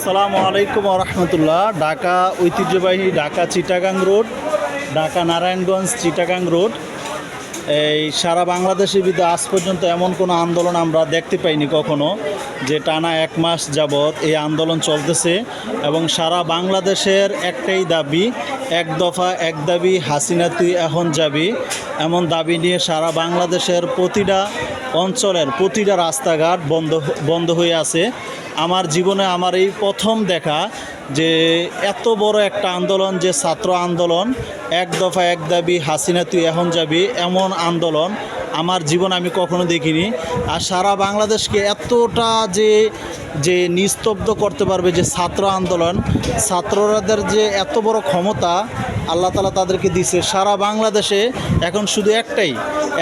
আসসালামু আলাইকুম রহমতুল্লাহ। ঢাকা ঐতিহ্যবাহী ঢাকা চিটাগাং রোড, ঢাকা নারায়ণগঞ্জ চিটাগাং রোড। এই সারা বাংলাদেশের ভিতরে আজ পর্যন্ত এমন কোনো আন্দোলন আমরা দেখতে পাইনি কখনো, যে টানা 1 মাস যাবৎ এই আন্দোলন চলতেছে এবং সারা বাংলাদেশের একটাই দাবি, এক দফা এক দাবি, হাসিনা তুই এখন যাবি। এমন দাবি নিয়ে সারা বাংলাদেশের প্রতিটা অঞ্চলের প্রতিটা রাস্তাঘাট বন্ধ হয়ে আছে। আমার জীবনে আমার এই প্রথম দেখা যে এত বড় একটা আন্দোলন, যে ছাত্র আন্দোলন, এক দফা এক দাবি, হাসিনা তুই এখন যাবি, এমন আন্দোলন আমার জীবনে আমি কখনো দেখিনি। আর সারা বাংলাদেশকে এতটা যে নিস্তব্ধ করতে পারবে যে ছাত্র আন্দোলন, ছাত্রদের যে এত বড় ক্ষমতা আল্লাহ তাআলা তাদেরকে দিছে। সারা বাংলাদেশে এখন শুধু একটাই,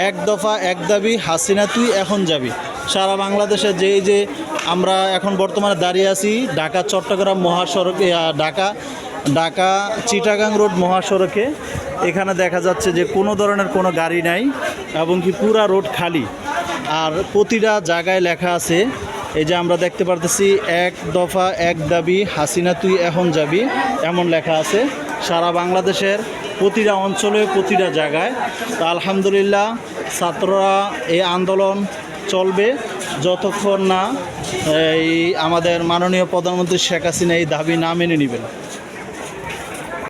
এক দফা এক দাবি, হাসিনা তুই এখন যাবি। সারা বাংলাদেশে যে আমরা এখন বর্তমানে দাঁড়িয়ে আছি ঢাকা চট্টগ্রাম মহাসড়কে, ঢাকা চিটাগাং রোড মহাসড়কে। এখানে দেখা যাচ্ছে যে কোনো ধরনের কোনো গাড়ি নাই এবং কি পুরা রোড খালি। আর প্রতিটা জায়গায় লেখা আছে, এই যে আমরা দেখতে পারতেছি, এক দফা এক দাবি, হাসিনা তুই এখন যাবি, এমন লেখা আছে সারা বাংলাদেশের প্রতিটা অঞ্চলে প্রতিটা জায়গায়। তো আলহামদুলিল্লাহ, ছাত্ররা এই আন্দোলন চলবে যতক্ষণ না এই আমাদের মাননীয় প্রধানমন্ত্রী শেখ হাসিনা এই দাবি না মেনে নেবেন।